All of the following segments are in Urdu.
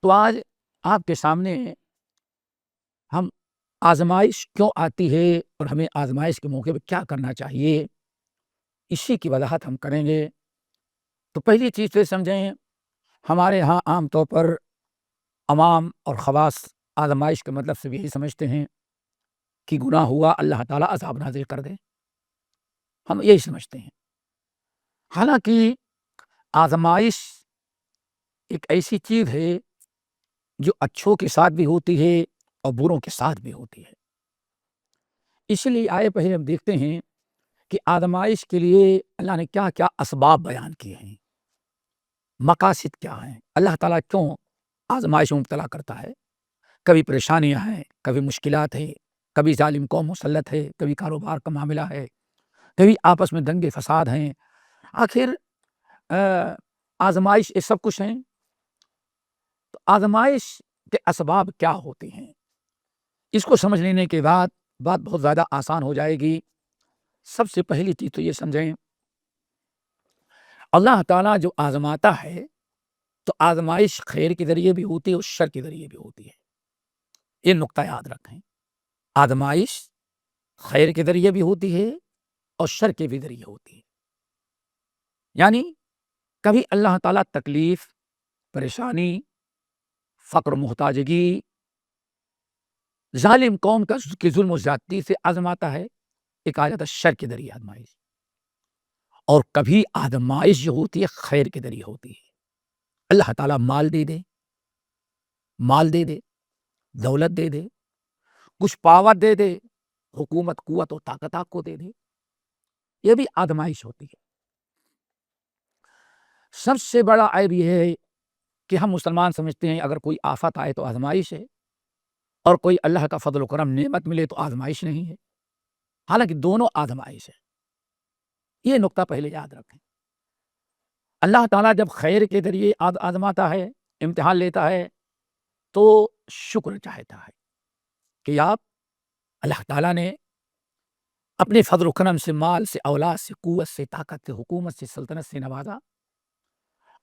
تو آج آپ کے سامنے ہم آزمائش کیوں آتی ہے اور ہمیں آزمائش کے موقع پہ کیا کرنا چاہیے، اسی کی وضاحت ہم کریں گے۔ تو پہلی چیز تو یہ سمجھیں، ہمارے ہاں عام طور پر عوام اور خواص آزمائش کے مطلب سے یہی سمجھتے ہیں کہ گناہ ہوا اللہ تعالیٰ عذاب نازل کر دے، ہم یہی سمجھتے ہیں۔ حالانکہ آزمائش ایک ایسی چیز ہے جو اچھوں کے ساتھ بھی ہوتی ہے اور بروں کے ساتھ بھی ہوتی ہے۔ اس لیے آئے پہلے ہم دیکھتے ہیں کہ آزمائش کے لیے اللہ نے کیا کیا اسباب بیان کیے ہیں، مقاصد کیا ہیں، اللہ تعالیٰ کیوں آزمائش میں مبتلا کرتا ہے۔ کبھی پریشانیاں ہیں، کبھی مشکلات ہیں، کبھی ظالم قوم مسلط ہے، کبھی کاروبار کا معاملہ ہے، کبھی آپس میں دنگے فساد ہیں۔ آخر آزمائش یہ سب کچھ ہیں۔ تو آزمائش کے اسباب کیا ہوتے ہیں، اس کو سمجھ لینے کے بعد بات بہت زیادہ آسان ہو جائے گی۔ سب سے پہلی چیز تو یہ سمجھیں، اللہ تعالیٰ جو آزماتا ہے تو آزمائش خیر کے ذریعے بھی ہوتی ہے اور شر کے ذریعے بھی ہوتی ہے، یہ نقطہ یاد رکھیں۔ آزمائش خیر کے ذریعے بھی ہوتی ہے اور شر کے بھی ذریعے ہوتی ہے۔ یعنی کبھی اللہ تعالیٰ تکلیف، پریشانی، فقر و محتاجگی، ظالم قوم کی ظلم و زیادتی سے آزماتا ہے، ایک آ جاتا ہے شر کے ذریعے آزمائش، اور کبھی آزمائش جو ہوتی ہے خیر کے ذریعے ہوتی ہے۔ اللہ تعالیٰ مال دے دے، دولت دے دے، کچھ پاور دے دے، حکومت، قوت و طاقت آپ کو دے دے، یہ بھی آزمائش ہوتی ہے۔ سب سے بڑا عیب یہ ہے کہ ہم مسلمان سمجھتے ہیں اگر کوئی آفت آئے تو آزمائش ہے، اور کوئی اللہ کا فضل و کرم نعمت ملے تو آزمائش نہیں ہے، حالانکہ دونوں آزمائش ہے۔ یہ نقطہ پہلے یاد رکھیں۔ اللہ تعالیٰ جب خیر کے ذریعے آزماتا ہے، امتحان لیتا ہے، تو شکر چاہتا ہے کہ آپ اللہ تعالیٰ نے اپنے فضل و کرم سے، مال سے، اولاد سے، قوت سے، طاقت سے، حکومت سے، سلطنت سے نوازا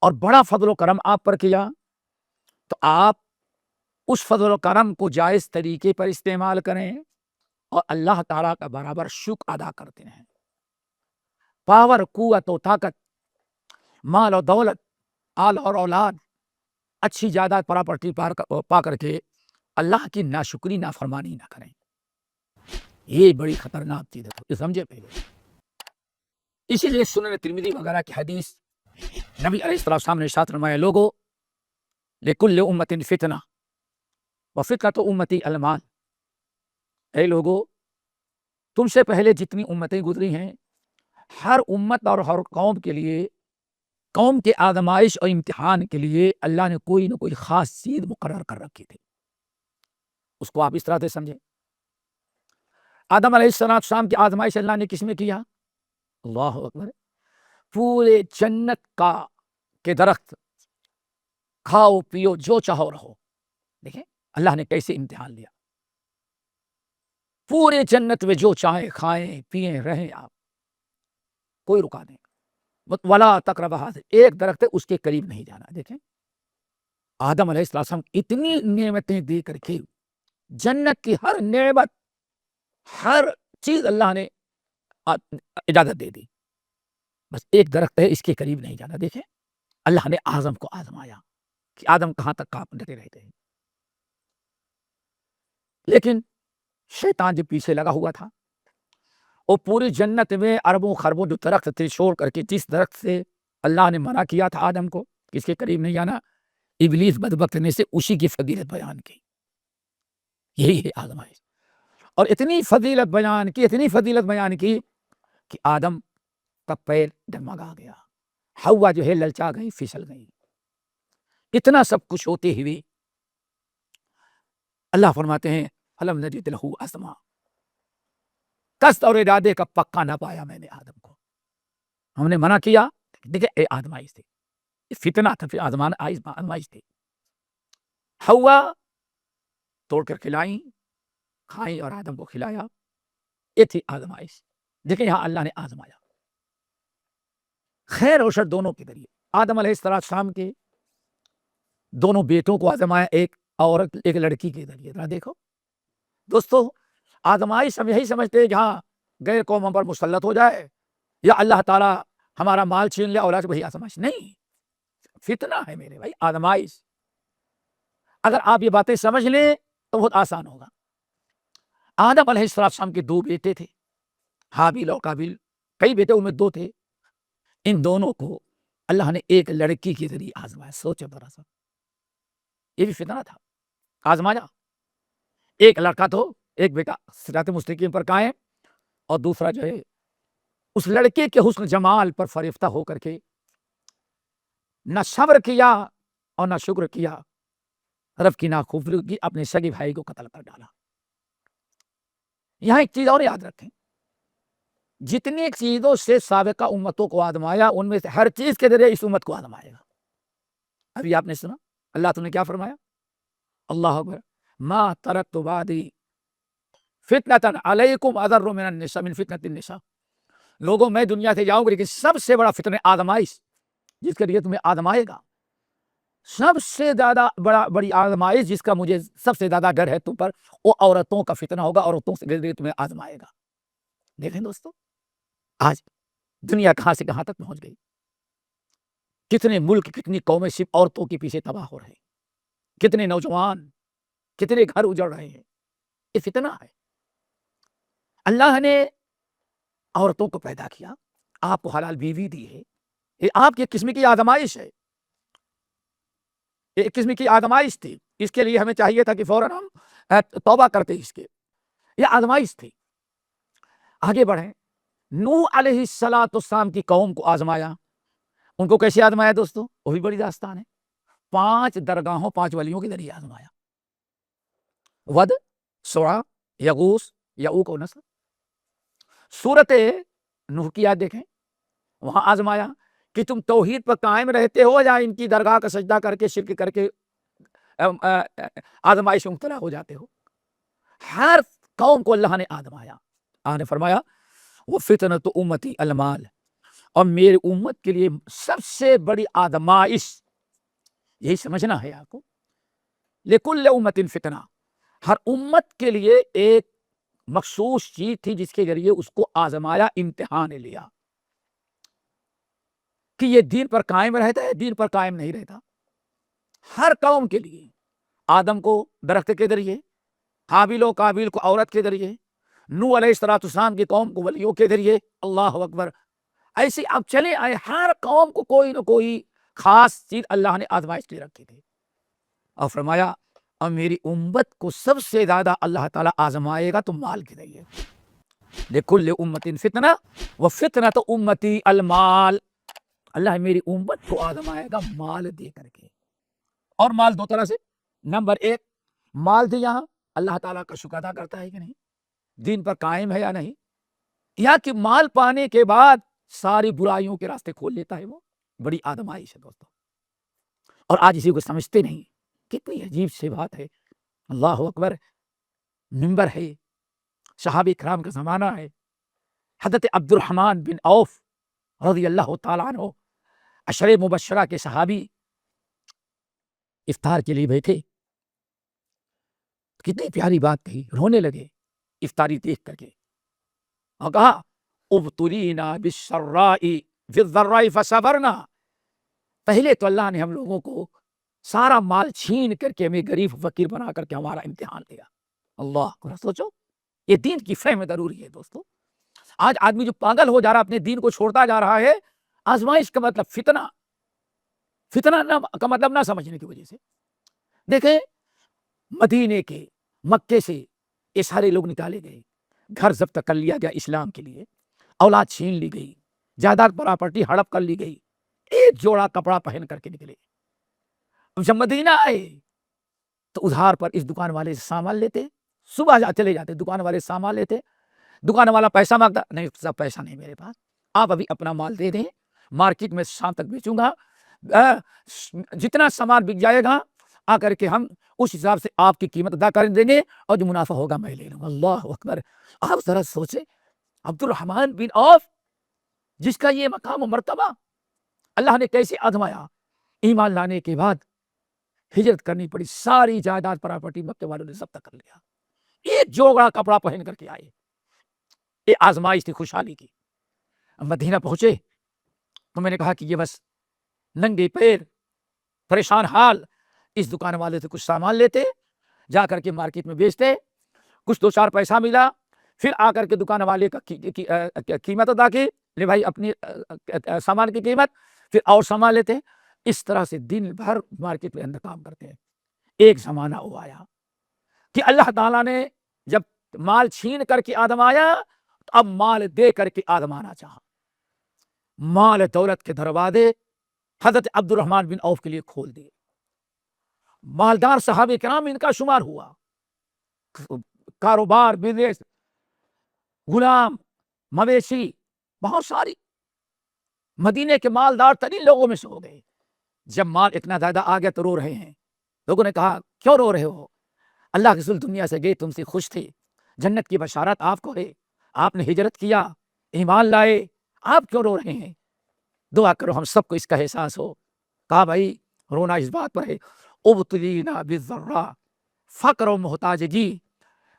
اور بڑا فضل و کرم آپ پر کیا، تو آپ اس فضل و کرم کو جائز طریقے پر استعمال کریں اور اللہ تعالیٰ کا برابر شکر ادا کرتے ہیں۔ پاور، قوت و طاقت، مال و دولت، آل اور اولاد، اچھی جائیداد پراپرٹی پا کر کے اللہ کی ناشکری، نافرمانی نہ کریں، یہ بڑی خطرناک چیز ہے، یہ سمجھے پہلے۔ اسی لیے سنن ترمذی وغیرہ کی حدیث نبی علیہ السلام نے ارشاد فرمایا، لوگو لکل امت فتنہ وفتنۃ امتی المال، اے لوگو تم سے پہلے جتنی امتیں گزری ہیں، ہر امت اور ہر قوم کے لیے، قوم کے آزمائش اور امتحان کے لیے اللہ نے کوئی نہ کوئی خاص چیز مقرر کر رکھی تھی۔ اس کو آپ اس طرح سے سمجھیں، آدم علیہ السلام کی آزمائش اللہ نے کس میں کیا؟ اللہ اکبر، پورے جنت کے درخت کھاؤ پیو جو چاہو رہو۔ دیکھیں اللہ نے کیسے امتحان لیا، پورے جنت میں جو چاہیں کھائیں پیئیں رہیں آپ، کوئی رکا نہیں۔ ولا تقربوا ھذا، ایک درخت ہے اس کے قریب نہیں جانا۔ دیکھیں آدم علیہ السلام اتنی نعمتیں دے کر کے، جنت کی ہر نعمت، ہر چیز اللہ نے اجازت دے دی، بس ایک درخت ہے اس کے قریب نہیں جانا۔ دیکھیں اللہ نے آدم کو آزمایا کہ آدم کہاں تک کام ڈٹے رہتے ہیں، لیکن شیطان جب پیچھے لگا ہوا تھا، اور پوری جنت میں اربوں خربوں جو درخت تھے چھوڑ کر کے، جس درخت سے اللہ نے منع کیا تھا آدم کو کہ اس کے قریب نہیں جانا، ابلیس بدبخت نے سے اسی کی فضیلت بیان کی۔ یہی ہے آزمائش، اور اتنی فضیلت بیان کی کہ آدم کا پیر ڈگمگا گیا، حوا جو ہے للچا گئی، پھسل گئی۔ اتنا سب کچھ ہوتے ہوئے اللہ فرماتے ہیں فلم نجد لہ عزما، قصد اور ارادے کا پکا نہ پایا میں نے آدم کو، ہم نے منع کیا۔ دیکھیں اے آزمائش تھی، فتنہ تھا، پھر آزمائش تھی۔ حوا توڑ کر کھلائیں، کھائیں اور آدم کو کھلایا، یہ تھی آزمائش۔ دیکھیں یہاں اللہ نے آزمایا، خیر اور شر دونوں کے ذریعے۔ آدم علیہ السلام کے دونوں بیٹوں کو آزمایا، ایک عورت ایک لڑکی کے ذریعے۔ ذرا دیکھو دوستو، آزمائش ہم یہی سمجھتے ہیں جہاں غیر قوموں پر مسلط ہو جائے یا اللہ تعالیٰ ہمارا مال چھین لے، اولاد وہی آزمائش نہیں، فتنہ ہے میرے بھائی، آزمائش۔ اگر آپ یہ باتیں سمجھ لیں تو بہت آسان ہوگا۔ آدم علیہ السلام کے 2 بیٹے تھے، حابیل اور قابیل، کئی بیٹے ان میں 2 تھے۔ ان دونوں کو اللہ نے ایک لڑکی کے ذریعے آزمایا۔ سوچو ذرا سا، یہ بھی فتنہ تھا، آزمایا۔ ایک لڑکا تو ایک بیٹا صراط مستقیم پر قائم، اور دوسرا جو ہے اس لڑکے کے حسن جمال پر فریفتہ ہو کر کے نہ صبر کیا اور نہ شکر کیا، رب کی ناخوفی کی، اپنے سگے بھائی کو قتل کر ڈالا۔ یہاں ایک چیز اور یاد رکھیں، جتنی چیزوں سے سابقہ امتوں کو آزمایا، ان میں سے ہر چیز کے ذریعے اس امت کو آزمائے گا۔ ابھی آپ نے سنا اللہ تم نے کیا فرمایا؟ اللہ اکبر، ما ترکت بعدی فتنة علیکم اضر من النساء من فتنة النساء۔ لوگوں میں دنیا سے جاؤں گا، لیکن سب سے بڑا فتنہ آزمائش جس کے لیے تمہیں آزمائے گا، سب سے زیادہ بڑی آزمائش جس کا مجھے سب سے زیادہ ڈر ہے تم پر، وہ عورتوں کا فتنہ ہوگا، عورتوں سے تمہیں آزمائے گا۔ دیکھیں دوستو، آج دنیا کہاں سے کہاں تک پہنچ گئی، کتنے ملک کتنی قومیں صرف عورتوں کے پیچھے تباہ ہو رہے ہیں، کتنے نوجوان، کتنے گھر اجڑ رہے ہیں، یہ فتنہ ہے۔ اللہ نے عورتوں کو پیدا کیا، آپ کو حلال بیوی دی ہے، یہ آپ کی قسم کی آزمائش ہے، ایک قسم کی آزمائش تھی۔ اس کے لیے ہمیں چاہیے تھا کہ فوراً ہم توبہ کرتے اس کے، یہ آزمائش تھی۔ آگے بڑھیں، نوح علیہ السلام کی قوم کو آزمایا۔ ان کو کیسے آزمایا دوستو؟ وہ بھی بڑی داستان ہے۔ 5 درگاہوں، 5 ولیوں کے ذریعے آزمایا، ود، سوا، یغوث، یعوق و نصر۔ سورت نوح کی یاد دیکھیں، وہاں آزمایا کہ تم توحید پر قائم رہتے ہو یا ان کی درگاہ کا سجدہ کر کے، شرک کر کے آزمائش میں مبتلا ہو جاتے ہو۔ ہر قوم کو اللہ نے آزمایا۔ آپ نے فرمایا وہ فتنۃ امتی المال، اور میرے امت کے لیے سب سے بڑی آزمائش، یہی سمجھنا ہے آپ کو، لکل امت فتنہ، ہر امت کے لیے ایک مخصوص چیز تھی جس کے ذریعے اس کو آزمایا، امتحان لیا کہ یہ دین پر قائم رہتا ہے، دین پر قائم نہیں رہتا۔ ہر قوم کے لیے، آدم کو درخت کے ذریعے، حابیل و قابیل کو عورت کے ذریعے، نوح علیہ السلام کی قوم کو ولیوں کے ذریعے، اللہ اکبر، ایسے اب چلے آئے، ہر قوم کو کوئی نہ کوئی خاص چیز اللہ نے آزمائش کے رکھی تھی، اور فرمایا اور میری امت کو سب سے زیادہ اللہ تعالیٰ آزمائے گا تو مال کے ذریعے۔ لکل امت فتنہ وفتنۃ امتی المال، اللہ میری امت کو آزمائے گا مال دے کر کے۔ اور مال 2 طرح سے، نمبر 1 مال دیا، اللہ تعالیٰ کا شکر ادا کرتا ہے کہ نہیں، دین پر قائم ہے یا نہیں، یا کہ مال پانے کے بعد ساری برائیوں کے راستے کھول لیتا ہے، وہ بڑی آزمائش ہے دوستو۔ اور آج اسی کو سمجھتے نہیں، کتنی عجیب سی بات ہے، اللہ اکبر، منبر ہے، صحابہ کرام کا زمانہ ہے، حضرت عبد الرحمن بن عوف رضی اللہ تعالیٰ عنہ، عشرہ مبشرہ کے صحابی، افطار کے لیے بیٹھے، کتنی پیاری بات کہی، رونے لگے افطاری دیکھ کر کے، اور کہا ابتلینا بالسراء والضراء فصبرنا، پہلے تو اللہ نے ہم لوگوں کو سارا مال چھین کر کے ہمیں غریب فقیر بنا کر کے ہمارا امتحان لیا۔ اللہ کو سوچو، یہ دین کی فہم ضروری ہے دوستو۔ آج آدمی جو پاگل ہو جا رہا، اپنے دین کو چھوڑتا جا رہا ہے، آزمائش کا مطلب فتنہ کا مطلب نہ سمجھنے کی وجہ سے۔ دیکھیں، مدینے کے، مکے سے یہ سارے لوگ نکالے گئے، گھر ضبط کر لیا گیا اسلام کے لیے، اولاد چھین لی گئی، جائیداد پراپرٹی ہڑپ کر لی گئی، ایک جوڑا کپڑا پہن کر کے نکلے۔ اب جب مدینہ آئے تو ادھار پر اس دکان والے سے سامان لیتے، صبح چلے جاتے، دکان والے سامان لیتے، دکان والا پیسہ مانگتا، نہیں سب پیسہ نہیں میرے پاس، آپ ابھی اپنا مال دے دیں، مارکیٹ میں شام تک بیچوں گا، جتنا سامان بک جائے گا آ کر کے ہم اس حساب سے آپ کی قیمت ادا کر دیں گے، اور جو منافع ہوگا میں لے لوں گا۔ اللہ اکبر، آپ ذرا سوچیں، عبد الرحمن بن عوف جس کا یہ مقام و مرتبہ، اللہ نے کیسے آزمایا، ایمان لانے کے بعد ہجرت کرنی پڑی، ساری جائیداد پراپرٹی مکے والوں نے ضبط کر لیا، ایک جوڑا کپڑا پہن کر کے آئے، یہ آزمائش تھی خوشحالی کی۔ مدینہ پہنچے تو میں نے کہا کہ یہ بس ننگے پیر پریشان حال اس دکان والے سے کچھ سامان لیتے، جا کر کے مارکیٹ میں بیچتے، کچھ دو چار پیسہ ملا، پھر آ کر کے دکان والے کا قیمت ادا کی، لے بھائی اپنی سامان کی قیمت، پھر اور سامان لیتے، اس طرح سے دن بھر مارکیٹ میں اندر کام کرتے ہیں۔ ایک زمانہ وہ آیا کہ اللہ تعالیٰ نے جب مال چھین کر کے آدمایا تو اب مال دے کر کے آدمانا چاہا۔ مال دولت کے دروازے حضرت عبد الرحمن بن عوف کے لیے کھول دیے، مالدار صحابہ کرام ان کا شمار ہوا، کاروبار، بزنس، غلام، مویشی، بہت ساری مدینے کے مالدار ترین لوگوں میں سے ہو گئے۔ جب مال اتنا زیادہ آ گیا تو رو رہے ہیں، لوگوں نے کہا کیوں رو رہے ہو؟ اللہ کے رسول دنیا سے گئے، تم سے خوش تھے، جنت کی بشارت آپ کو ہے، آپ نے ہجرت کیا، ایمان لائے، آپ کیوں رو رہے ہیں؟ دعا کرو ہم سب کو اس کا احساس ہو۔ کہا بھائی رونا اس بات پر ہے، ابتلینا بالضراء، فقر و محتاجگی،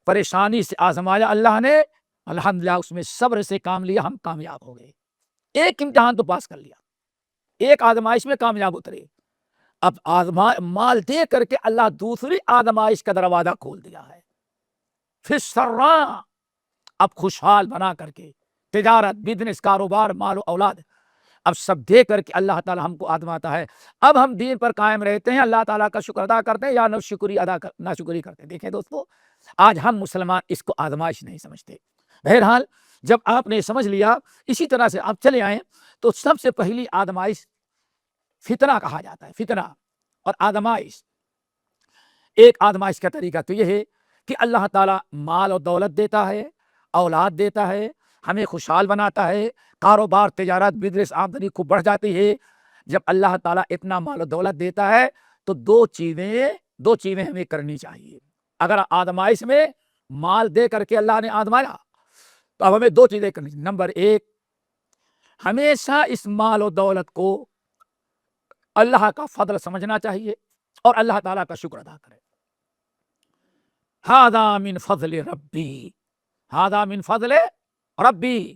پریشانی سے آزمایا اللہ نے، الحمدللہ اس میں صبر سے کام لیا، ہم کامیاب ہو گئے، ایک امتحان تو پاس کر لیا، ایک آزمائش میں کامیاب اترے، اب مال دے کر کے اللہ دوسری آزمائش کا دروازہ کھول دیا ہے، پھر سراں، اب خوشحال بنا کر کے تجارت، بزنس، کاروبار، مال و اولاد، اب سب دے کر کے اللہ تعالیٰ ہم کو آزماتا ہے۔ اب ہم دین پر قائم رہتے ہیں، اللہ تعالیٰ کا شکر ادا کرتے ہیں یا ناشکری کرتے ہیں۔ دیکھیں دوستو، آج ہم مسلمان اس کو آزمائش نہیں سمجھتے۔ بہرحال جب آپ نے سمجھ لیا، اسی طرح سے آپ چلے آئیں، تو سب سے پہلی آزمائش فتنہ کہا جاتا ہے، فتنہ اور آزمائش۔ ایک آزمائش کا طریقہ تو یہ ہے کہ اللہ تعالیٰ مال و دولت دیتا ہے، اولاد دیتا ہے، ہمیں خوشحال بناتا ہے، کاروبار، تجارت، بزنس، آمدنی خوب بڑھ جاتی ہے۔ جب اللہ تعالیٰ اتنا مال و دولت دیتا ہے تو دو چیزیں ہمیں کرنی چاہیے۔ اگر آزمائش میں مال دے کر کے اللہ نے آزمایا تو اب ہمیں دو چیزیں کرنی چاہیے۔ نمبر ایک، ہمیشہ اس مال و دولت کو اللہ کا فضل سمجھنا چاہیے اور اللہ تعالیٰ کا شکر ادا کرے۔ ھذا من فضل ربی، ھذا من فضل ربی،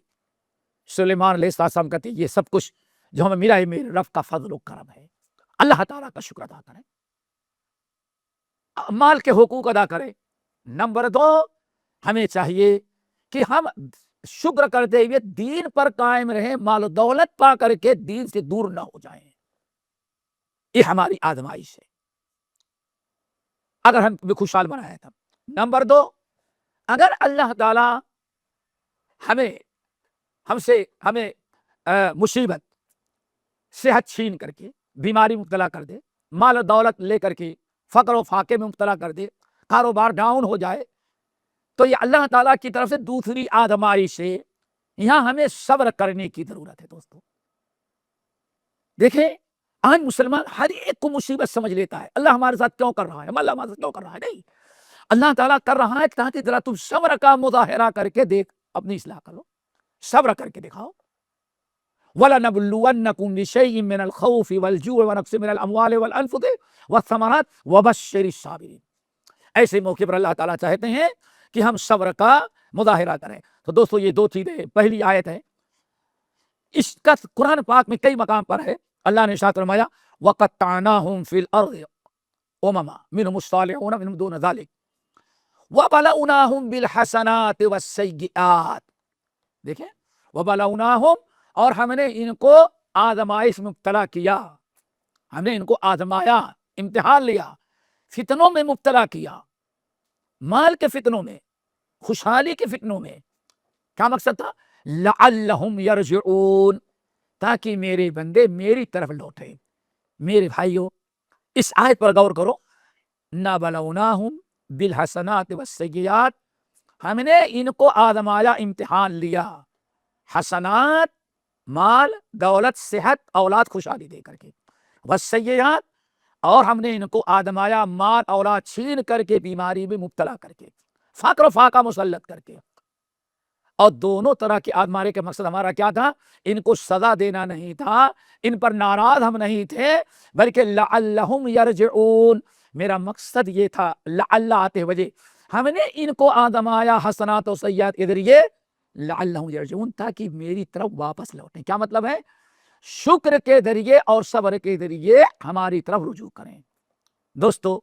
سلیمان علیہ السلام کہتے ہیں یہ سب کچھ جو ہمیں ملا ہے میرے رب کا فضل و کرم ہے، اللہ تعالیٰ کا شکر ادا کریں، مال کے حقوق ادا کریں۔ نمبر دو، ہمیں چاہیے کہ ہم شکر کرتے ہوئے دین پر قائم رہیں، مال و دولت پا کر کے دین سے دور نہ ہو جائیں، یہ ہماری آزمائش ہے اگر ہم خوشحال بنائے تب۔ نمبر دو، اگر اللہ تعالی ہمیں مصیبت، صحت چھین کر کے بیماری مبتلا کر دے، مال و دولت لے کر کے فقر و فاقے میں مبتلا کر دے، کاروبار ڈاؤن ہو جائے، تو یہ اللہ تعالیٰ کی طرف سے دوسری آزمائش ہے، یہاں ہمیں صبر کرنے کی ضرورت ہے۔ دوستو دیکھیں، آج مسلمان ہر ایک کو مصیبت سمجھ لیتا ہے، اللہ ہمارے ساتھ کیوں کر رہا ہے، اللہ ہمارے ساتھ کیوں کر رہا ہے؟ نہیں، اللہ تعالیٰ کر رہا ہے تاکہ ذرا تم صبر کا مظاہرہ کر کے دیکھ، اپنی اصلاح کرو، صبر کر کے دکھاؤ۔ وَلَنَبْلُوَنَّكُمْ بِشَيْءٍ مِّنَ الْخَوْفِ وَالْجُوعِ وَنَقْصٍ مِّنَ الْأَمْوَالِ وَالْأَنفُسِ وَالثَّمَرَاتِ وَبَشِّرِ الصَّابِرِينَ۔ ایسے موقع پر اللہ تعالیٰ چاہتے ہیں کہ ہم صبر کا مظاہرہ کریں۔ تو دوستو یہ دو چیزیں، پہلی آیت ہے، اس کا قرآن پاک میں کئی مقام پر ہے، اللہ نے ارشاد فرمایا وَقَطَّعْنَاهُمْ فِي الْأَرْضِ أُمَمًا مِّنْهُمُ الصَّالِحُونَ وَمِنْهُمْ دُونَ ذَلِكَ وَبَلَوْنَاهُمْ بِالْحَسَنَاتِ وَالسَّيِّئَاتِ۔ دیکھیں، وَبَلَوْنَاهُمْ، اور ہم نے ان کو آزمائش میں مبتلا کیا، ہم نے ان کو آزمایا، امتحان لیا، فتنوں میں مبتلا کیا، مال کے فتنوں میں، خوشحالی کے فتنوں میں۔ کیا مقصد تھا؟ لعلہم یرجعون، تاکہ میرے بندے میری طرف لوٹے۔ میرے بھائیو، اس آیت پر غور کرو، نَبَلَوْنَاهُمْ بِالْحَسَنَاتِ وَالسَّيِّئَاتِ، ہم نے ان کو آزمایا، امتحان لیا، حسنات، مال، دولت، صحت، اولاد، خوشحالی دے کر کے، والسیئات، اور ہم نے ان کو آزمایا، مال اولاد چھین کر کے، بیماری میں مبتلا کر کے، فقر و فاقہ مسلط کر کے۔ اور دونوں طرح کی آزمائش کا مقصد ہمارا کیا تھا؟ ان کو سزا دینا نہیں تھا، ان پر ناراض ہم نہیں تھے، بلکہ لعلہم یرجعون، میرا مقصد یہ تھا لعل آتے وجہ ہم نے ان کو آزمایا حسنات و سیئات کے ذریعے لعلہم یرجعون، تاکہ میری طرف واپس لوٹیں۔ کیا مطلب ہے؟ شکر کے ذریعے اور صبر کے ذریعے ہماری طرف رجوع کریں۔ دوستو،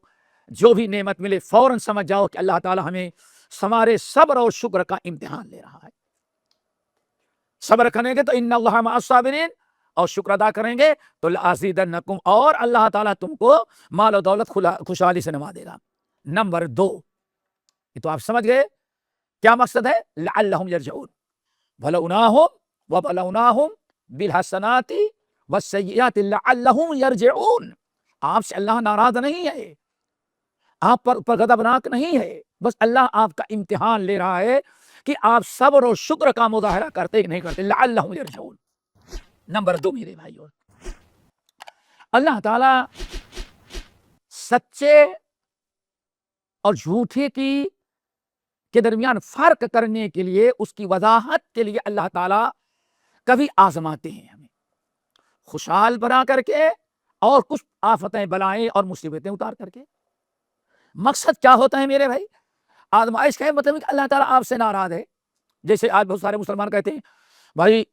جو بھی نعمت ملے فوراً سمجھ جاؤ کہ اللہ تعالی ہمیں ہمارے صبر اور شکر کا امتحان لے رہا ہے۔ صبر کریں گے تو ان اللہ مع الصابرین، اور شکر ادا کریں گے تو لازیدنکم، اور اللہ تعالیٰ تم کو مال و دولت خوشحالی سے نوازے گا۔ نمبر 2، یہ تو آپ سمجھ گئے کیا مقصد ہے؟ لعلہم یرجعون، بلوناہم وبلوناہم بالحسنات والسیئات لعلہم یرجعون۔ آپ سے اللہ ناراض نہیں ہے، آپ پر غضبناک نہیں ہے، بس اللہ آپ کا امتحان لے رہا ہے کہ آپ صبر و شکر کا مظاہرہ کرتے کہ نہیں کرتے۔ لعلہم یرجعون۔ نمبر 2 میرے بھائیوں، اللہ تعالی سچے اور جھوٹے کے درمیان فرق کرنے کے لیے، اس کی وضاحت کے لیے اللہ تعالی کبھی آزماتے ہیں ہمیں خوشحال بنا کر کے، اور کچھ آفتیں بلائیں اور مصیبتیں اتار کر کے۔ مقصد کیا ہوتا ہے میرے بھائی؟ آزمائش کا مطلب کہ اللہ تعالیٰ آپ سے ناراض ہے۔ جیسے آج بہت سارے مسلمان کہتے ہیں بھائی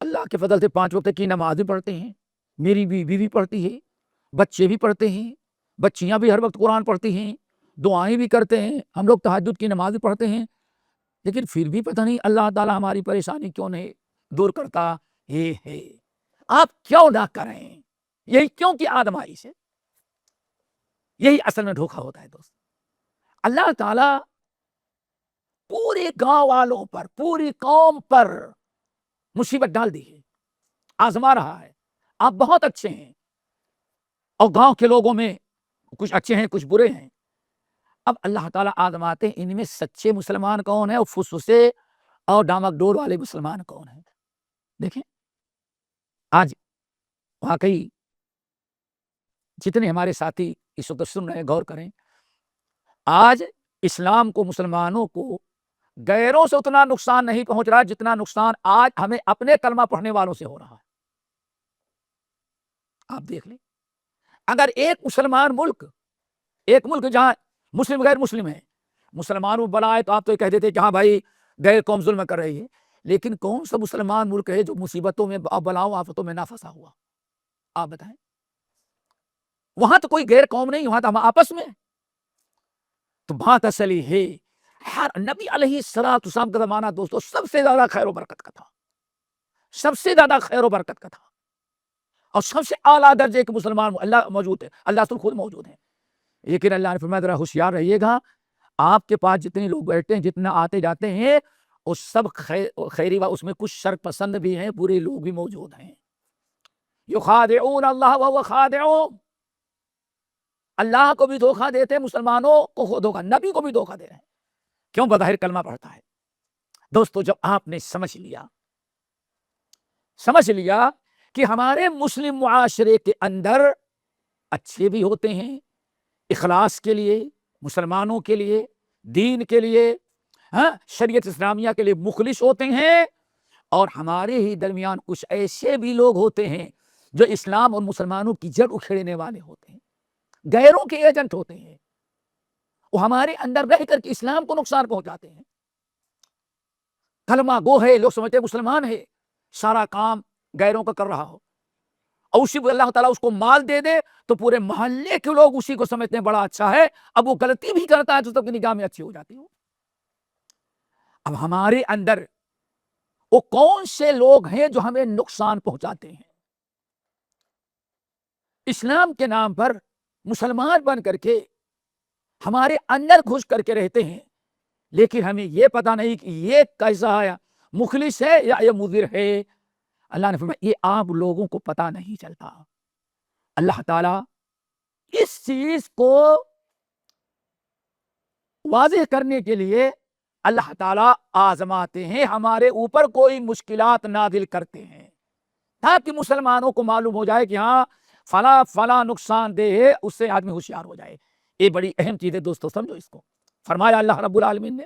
اللہ کے فضل سے 5 وقت کی نماز بھی پڑھتے ہیں، میری بیوی بھی پڑھتی ہے، بچے بھی پڑھتے ہیں، بچیاں بھی ہر وقت قرآن پڑھتی ہیں، دعائیں بھی کرتے ہیں، ہم لوگ تہجد کی نماز بھی پڑھتے ہیں، لیکن پھر بھی پتہ نہیں اللہ تعالیٰ ہماری پریشانی کیوں نہیں دور کرتا ہے۔ آپ کیوں نہ کریں؟ یہی کیوں کی آزمائش ہے، یہی اصل میں دھوکہ ہوتا ہے دوست۔ اللہ تعالیٰ پورے گاؤں والوں پر، پوری قوم پر مصیبت ڈال دی ہے، آزما رہا ہے۔ آپ بہت اچھے ہیں اور گاؤں کے لوگوں میں کچھ اچھے ہیں کچھ برے ہیں، اب اللہ تعالیٰ آزماتے ہیں ان میں سچے مسلمان کون ہیں اور فسوسے اور ڈامک ڈور والے مسلمان کون ہیں۔ دیکھیں آج واقعی جتنے ہمارے ساتھی اس وقت سن رہے ہیں غور کریں، آج اسلام کو، مسلمانوں کو غیروں سے اتنا نقصان نہیں پہنچ رہا جتنا نقصان آج ہمیں اپنے کلمہ پڑھنے والوں سے ہو رہا ہے۔ آپ دیکھ لیں، اگر ایک مسلمان ملک، ایک ملک جہاں مسلم غیر مسلم ہے، مسلمانوں بلائے تو آپ تو یہ کہہ دیتے کہ ہاں بھائی غیر قوم ظلم کر رہی ہے، لیکن کون سا مسلمان ملک ہے جو مصیبتوں میں، بلاؤں آفتوں میں نہ پھنسا ہوا؟ آپ بتائیں۔ وہاں تو کوئی غیر قوم نہیں، وہاں تو ہم آپس میں۔ تو بات اصل ہی ہے، ہر نبی علیہ الصلوۃ والسلام کا زمانہ دوستو سب سے زیادہ خیر و برکت کا تھا، سب سے زیادہ خیر و برکت کا تھا، اور سب سے اعلیٰ درجے کے مسلمان اللہ موجود ہے، اللہ تو خود موجود ہے۔ لیکن اللہ نے فرمایا ذرا ہوشیار رہیے گا، آپ کے پاس جتنے لوگ بیٹھتے ہیں، جتنا آتے جاتے ہیں، وہ سب خیری، اس میں کچھ شر پسند بھی ہیں، برے لوگ بھی موجود ہیں۔ یخادعون اللہ وهو خادعهم، اللہ کو بھی دھوکہ دیتے، مسلمانوں کو دھوکہ، نبی کو بھی دھوکہ دے رہے ہیں۔ کیوں؟ بظاہر کلمہ پڑھتا ہے۔ دوستو جب آپ نے سمجھ لیا کہ ہمارے مسلم معاشرے کے اندر اچھے بھی ہوتے ہیں، اخلاص کے لیے، مسلمانوں کے لیے، دین کے لیے، شریعت اسلامیہ کے لیے مخلص ہوتے ہیں، اور ہمارے ہی درمیان کچھ ایسے بھی لوگ ہوتے ہیں جو اسلام اور مسلمانوں کی جڑ اکھیڑنے والے ہوتے ہیں، غیروں کے ایجنٹ ہوتے ہیں، وہ ہمارے اندر رہ کر کے اسلام کو نقصان پہنچاتے ہیں۔ کلمہ گو ہے، لوگ سمجھتے ہیں مسلمان ہے، سارا کام غیروں کا کر رہا ہو، اور اسی کو اللہ تعالیٰ اس کو مال دے دے تو پورے محلے کے لوگ اسی کو سمجھتے ہیں بڑا اچھا ہے، اب وہ غلطی بھی کرتا ہے تو سب کی نگاہ میں اچھی ہو جاتی ہو۔ اب ہمارے اندر وہ کون سے لوگ ہیں جو ہمیں نقصان پہنچاتے ہیں؟ اسلام کے نام پر مسلمان بن کر کے ہمارے اندر گھس کر کے رہتے ہیں، لیکن ہمیں یہ پتا نہیں کہ یہ کیسا ہے، مخلص ہے یا یہ مضر ہے۔ اللہ نے فرمایا یہ آپ لوگوں کو پتا نہیں چلتا۔ اللہ تعالیٰ اس چیز کو واضح کرنے کے لیے اللہ تعالیٰ آزماتے ہیں، ہمارے اوپر کوئی مشکلات نازل کرتے ہیں، تاکہ مسلمانوں کو معلوم ہو جائے کہ ہاں فلاں فلاں نقصان دہ ہے، اس سے آدمی ہوشیار ہو جائے۔ یہ بڑی اہم چیز ہے دوستو، سمجھو اس کو۔ فرمایا اللہ رب العالمین نے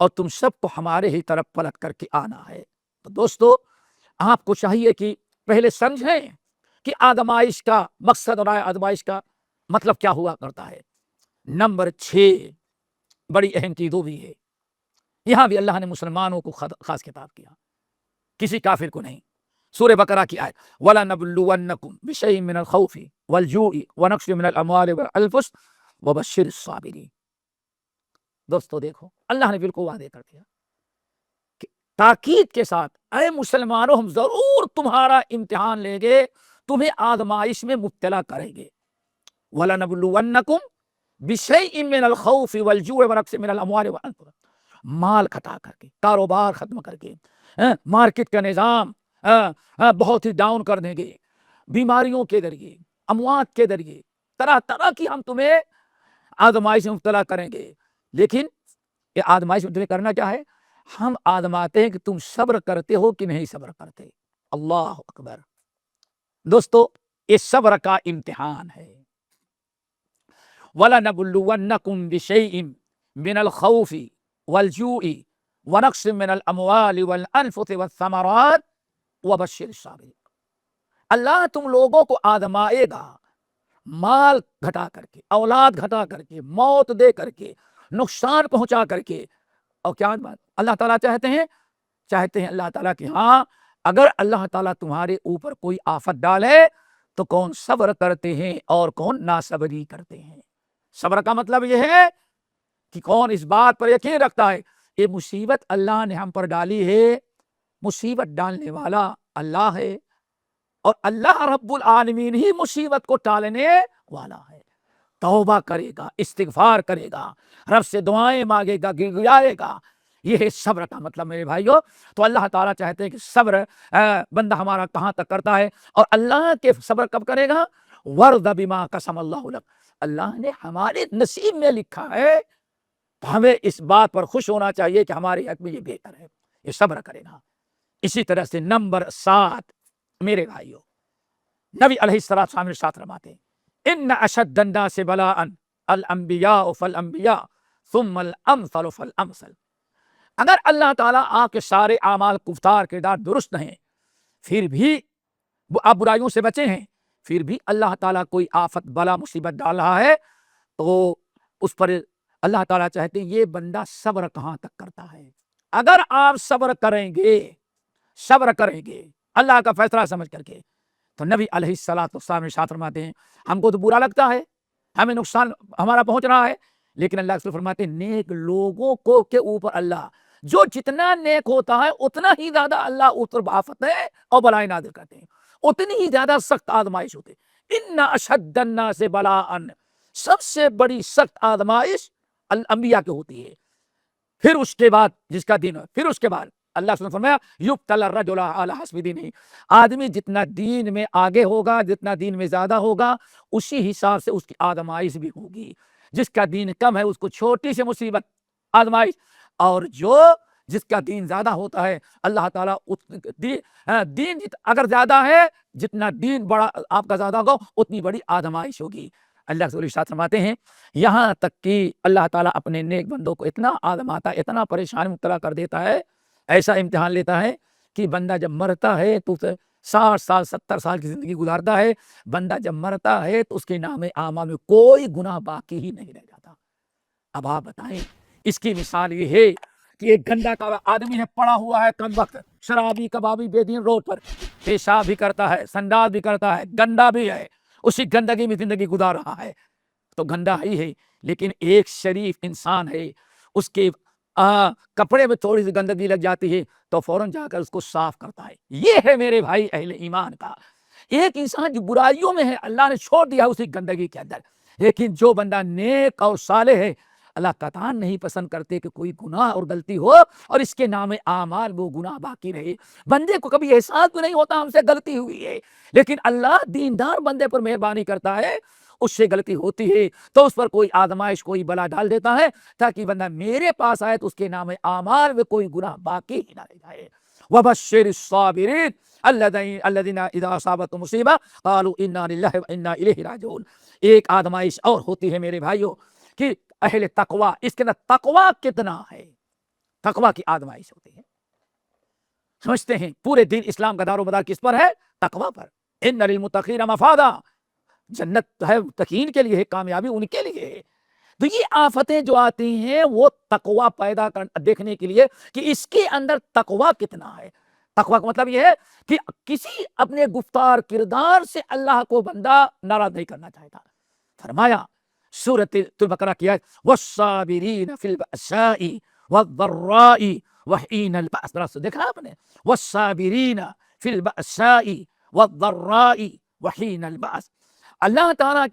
اور تم سب کو ہمارے ہی طرف پلٹ کر کے آنا ہے۔ تو دوستو، آپ کو چاہیے کہ پہلے سمجھیں کہ آزمائش کا مقصد اور آزمائش کا مطلب کیا ہوا کرتا ہے۔ نمبر 6 بڑی اہم چیزوں بھی ہے، یہاں بھی اللہ نے مسلمانوں کو خاص خطاب کیا، کسی کافر کو نہیں۔ سورہ بقرہ کی آیت وَلَنَبْلُوَنَّكُمْ بِشَيْءٍ مِّنَ الْخَوْفِ وَالْجُوعِ وَنَقْصٍ مِّنَ الْأَمْوَالِ وَالْأَنفُسِ وَبَشِّرِ الصَّابِرِينَ۔ دوستو دیکھو، اللہ نے بالکل وعدے کر دیا کہ تاکید کے ساتھ اے مسلمانوں، ہم ضرور تمہارا امتحان لیں گے، تمہیں آزمائش میں مبتلا کریں گے۔ وَلَنَبْلُوَنَّكُمْ بِشَيْءٍ مِّنَ الْخَوْفِ وَالْجُوعِ وَنَقْصٍ مِّنَ الْأَمْوَالِ وَالْأَنفُسِ، مال گھٹا کر کے، کاروبار ختم کر کے، مارکیٹ کا نظام بہت ہی ڈاؤن کر دیں گے، بیماریوں کے ذریعے، اموات کے ذریعے، طرح طرح کی ہم تمہیں آزمائش میں مبتلا کریں گے۔ لیکن یہ آزمائش میں تمہیں کرنا کیا ہے؟ ہم آزماتے ہیں کہ تم صبر کرتے ہو کہ نہیں صبر کرتے۔ اللہ اکبر۔ دوستو، یہ صبر کا امتحان ہے۔ وَلَنَبْلُوَنَّكُمْ بِشَيْءٍ مِّنَ الْخَوْفِ وَالْجُوعِ وَنَقْصٍ مِّنَ الْأَمْوَالِ وَالْأَنفُسِ وَالثَّمَرَاتِ وَبَشِّرِ الصَّابِرِينَ۔ اللہ تم لوگوں کو آزمائے گا، مال گھٹا کر کے، اولاد گھٹا کر کے، موت دے کر کے، نقصان پہنچا کر کے۔ اور کیا بات اللہ تعالیٰ چاہتے ہیں اللہ تعالیٰ کہ ہاں، اگر اللہ تعالیٰ تمہارے اوپر کوئی آفت ڈالے تو کون صبر کرتے ہیں اور کون ناصبری کرتے ہیں۔ صبر کا مطلب یہ ہے کہ کون اس بات پر یقین رکھتا ہے یہ مصیبت اللہ نے ہم پر ڈالی ہے، مصیبت ڈالنے والا اللہ ہے، اور اللہ رب العالمین ہی مصیبت کو ٹالنے والا ہے۔ توبہ کرے گا، استغفار کرے گا، رب سے دعائیں مانگے گا، گڑگڑائے گا، یہ ہے صبر کا مطلب میرے بھائیو۔ تو اللہ تعالیٰ چاہتے ہیں کہ صبر بندہ ہمارا کہاں تک کرتا ہے، اور اللہ کے صبر کب کرے گا؟ وَرْضَ بِمَا قَسَمَ اللَّهُ لَكَ، اللہ نے ہمارے نصیب میں لکھا ہے، تو ہمیں اس بات پر خوش ہونا چاہیے کہ ہمارے حق میں یہ بہتر ہے، یہ صبر کرے گا۔ اسی طرح سے نمبر 7 میرے بھائیو، نبی علیہ السلام ارشاد فرماتے ہیں ان اشد الناس بلاء الانبیاء فالانبیاء ثم الامثل فالامثل۔ اگر اللہ تعالیٰ آپ کے سارے اعمال کفتار کردار درست ہیں، پھر بھی آپ برائیوں سے بچے ہیں، پھر بھی اللہ تعالیٰ کوئی آفت بلا مصیبت ڈال رہا ہے، تو اس پر اللہ تعالیٰ چاہتے ہیں یہ بندہ صبر کہاں تک کرتا ہے۔ اگر آپ صبر کریں گے اللہ کا فیصلہ سمجھ کر کے، تو نبی علیہ السلام ارشاد فرماتے ہیں ہم کو تو برا لگتا ہے، ہمیں نقصان ہمارا پہنچ رہا ہے، لیکن اللہ رسول فرماتے ہیں نیک لوگوں کو کے اوپر اللہ جو جتنا نیک ہوتا ہے اتنا ہی زیادہ اللہ اس پر آفتیں اور بلائیں نازل کرتے ہیں، اتنی ہی زیادہ سخت آزمائش ہوتے ہیں۔ ان اشد الناس بلاء، سب سے بڑی سخت آزمائش الانبیاء کی ہوتی ہے۔ پھر اس کے بعد جس کا دین، پھر اس کے بعد اللہ نے فرمایا یبتلی الرجل علی حسب دینہ، آدمی جتنا دین میں آگے ہوگا، جتنا دین میں زیادہ ہوگا، اسی حساب سے اس کی آزمائش بھی ہوگی۔ جس کا دین کم ہے اس کو چھوٹی سی مصیبت آزمائش، اور جس کا دین زیادہ ہوتا ہے اللہ تعالیٰ دین اگر زیادہ ہے، جتنا دین بڑا آپ کا زیادہ ہوگا اتنی بڑی آزمائش ہوگی۔ اللہ رسول ارشاد فرماتے ہیں یہاں تک کہ اللہ تعالیٰ اپنے نیک بندوں کو اتنا آزماتا ہے، اتنا پریشان مبتلا کر دیتا ہے، ایسا امتحان لیتا ہے کہ بندہ جب مرتا ہے تو 60 سال 70 سال کی زندگی گزارتا ہے، بندہ جب مرتا ہے تو اس کے نام اعمال میں کوئی گناہ باقی ہی نہیں رہ جاتا۔ اب آپ بتائیں، اس کی مثال یہ ہے کہ ایک گندا کا آدمی ہے، پڑا ہوا ہے کم وقت، شرابی کبابی بے دین روڈ پر پیشاب بھی کرتا ہے، سنداز بھی کرتا ہے، گندا بھی ہے، اسی گندگی میں زندگی گزار رہا ہے، تو گندا ہی ہے۔ لیکن ایک شریف انسان ہے، اس کے کپڑے میں تھوڑی سی گندگی لگ جاتی ہے تو فوراً جا کر اس کو صاف کرتا ہے۔ یہ ہے میرے بھائی اہل ایمان کا۔ ایک انسان جو برائیوں میں ہے اللہ نے چھوڑ دیا اسی گندگی کے اندر، لیکن جو بندہ نیک اور صالح ہے اللہ قطعاً نہیں پسند کرتے کہ کوئی گناہ اور غلطی ہو اور اس کے نام اعمال وہ گناہ باقی رہے۔ بندے کو کبھی احساس بھی نہیں ہوتا ہم سے غلطی ہوئی ہے، لیکن اللہ دیندار بندے پر مہربانی کرتا ہے، اس سے غلطی ہوتی ہے تو اس پر کوئی آزمائش کوئی بلا ڈال دیتا ہے تاکہ بندہ میرے پاس آئے تو اس کے نام اعمال میں کوئی گناہ باقی ہی نہ رہ جائے۔ وبشر الصابرین الذین اذا اصابتهم مصیبہ قالوا انا للہ وانا الیہ راجعون۔ ایک آزمائش اور ہوتی ہے میرے بھائیوں کہ اہل تقوی، اس کے اندر تقوی کتنا ہے، تقوی کی آزمائش ہوتی ہے. سمجھتے ہیں پورے دین اسلام کا دار و مدار کس پر ہے؟ تقوی پر. ان للمتقین مفازا، جنت ہے متقین کے لیے ہے، کامیابی ان کے لیے ہے. تو یہ آفتیں جو آتی ہیں وہ تقوی پیدا دیکھنے کے لیے کہ اس کے اندر تقوی کتنا ہے. تقوی کا مطلب یہ ہے کہ کسی اپنے گفتار کردار سے اللہ کو بندہ ناراض نہیں کرنا چاہتا. فرمایا سورۃ البقرہ کی آیت والصابرین فی البأساء والضراء وحین البأس، درست دیکھا آپ نے، والصابرین فی البأساء والضراء وحین البأس، اللہ تعالیٰ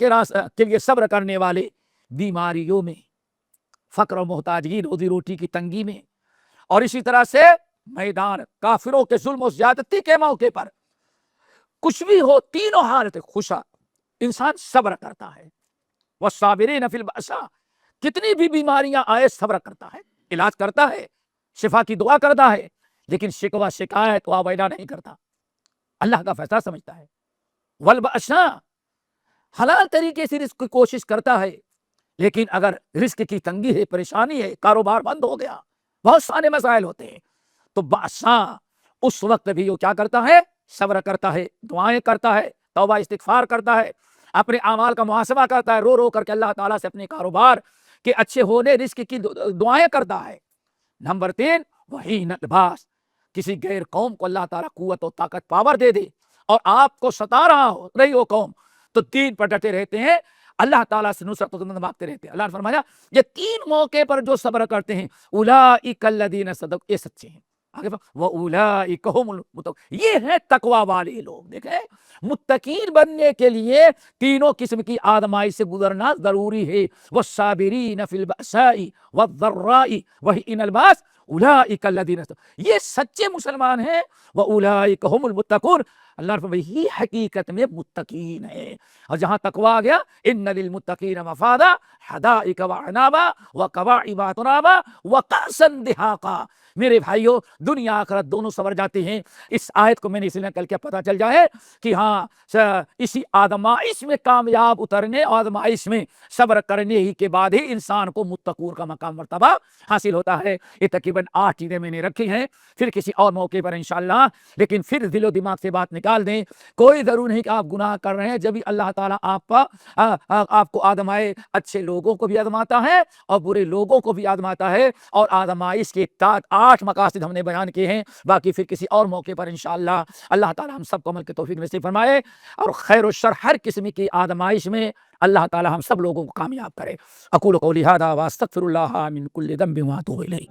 کے لیے صبر کرنے والے بیماریوں میں، فقر و محتاجگی، روزی روٹی کی تنگی میں، اور اسی طرح سے میدان کافروں کے ظلم و زیادتی کے موقع پر، کچھ بھی ہو تینوں حالت خوشا انسان صبر کرتا ہے. والصابرین فی البأساء، کتنی بھی بیماریاں آئے صبر کرتا ہے، علاج کرتا ہے، شفا کی دعا کرتا ہے، لیکن شکوہ شکایت واویلا نہیں کرتا، اللہ کا فیصلہ سمجھتا ہے. والبأساء، حلال طریقے سے رزق کی کوشش کرتا ہے، لیکن اگر رزق کی تنگی ہے، پریشانی ہے، کاروبار بند ہو گیا، بہت سارے مسائل ہوتے ہیں، تو بأساء اس وقت بھی وہ کیا کرتا ہے؟ صبر کرتا ہے، دعائیں کرتا ہے، توبہ استغفار کرتا ہے، اپنے اعمال کا محاسبہ کرتا ہے، رو رو کر کے اللہ تعالیٰ سے اپنے کاروبار کے اچھے ہونے، رزق کی دعائیں کرتا ہے. نمبر 3 وحین الباس، کسی غیر قوم کو اللہ تعالیٰ قوت و طاقت پاور دے دے اور آپ کو ستا رہا ہو رہی ہو قوم، تو دین پر ڈٹے رہتے ہیں، اللہ تعالیٰ سے نصرت و مدد مانگتے رہتے ہیں. اللہ نے فرمایا یہ 3 موقع پر جو صبر کرتے ہیں اولئک الذین صدقوا، یہ سچے ہیں. آگے وَأُولَٰئِكَ هُمُ الْمُتَّقُونَ، یہ ہے تقوی والے لوگ. دیکھیں متقین بننے کے لیے تینوں قسم کی آزمائش سے گزرنا ضروری ہے. وَالصَّابِرِينَ فِي الْبَأْسَاءِ وَالضَّرَّاءِ وَحِينَ الْبَأْسِ اولئک الذین، یہ سچے مسلمان ہیں. وَأُولَٰئِكَ هُمُ الْمُتَّقُونَ، اللہ نے فرمایا یہی حقیقت میں متقین ہے. اور جہاں تقوی آ گیا ان للمتقین مفازا حدائق وعنابا وکواعب اترابا وکأسا دہاقا. میرے بھائیوں دنیا آخرت دونوں سنور جاتے ہیں. اس آیت کو میں نے اس لیے کل کے پتہ چل جائے کہ ہاں اسی آزمائش میں کامیاب اترنے، آزمائش میں صبر کرنے ہی کے بعد ہی انسان کو متقون کا مقام مرتبہ حاصل ہوتا ہے. یہ تقریباً 8 چیزیں میں نے رکھی ہیں، پھر کسی اور موقع پر انشاءاللہ. لیکن پھر دل و دماغ سے بات نکال دیں، کوئی ضرور نہیں کہ آپ گناہ کر رہے ہیں، جب بھی اللہ تعالیٰ آپ کو آزمائے، اچھے لوگوں کو بھی آزماتا ہے اور برے لوگوں کو بھی آزماتا ہے. اور آزمائش کے 8 مقاصد ہم نے بیان کیے ہیں، باقی پھر کسی اور موقع پر انشاءاللہ اللہ تعالیٰ ہم سب کو عمل کی توفیق نصیب فرمائے، اور خیر و شر ہر قسم کی آزمائش میں اللہ تعالیٰ ہم سب لوگوں کو کامیاب کرے. اقول قولی ھذا واستغفر اللہ من کل ذنب واتوب الیہ.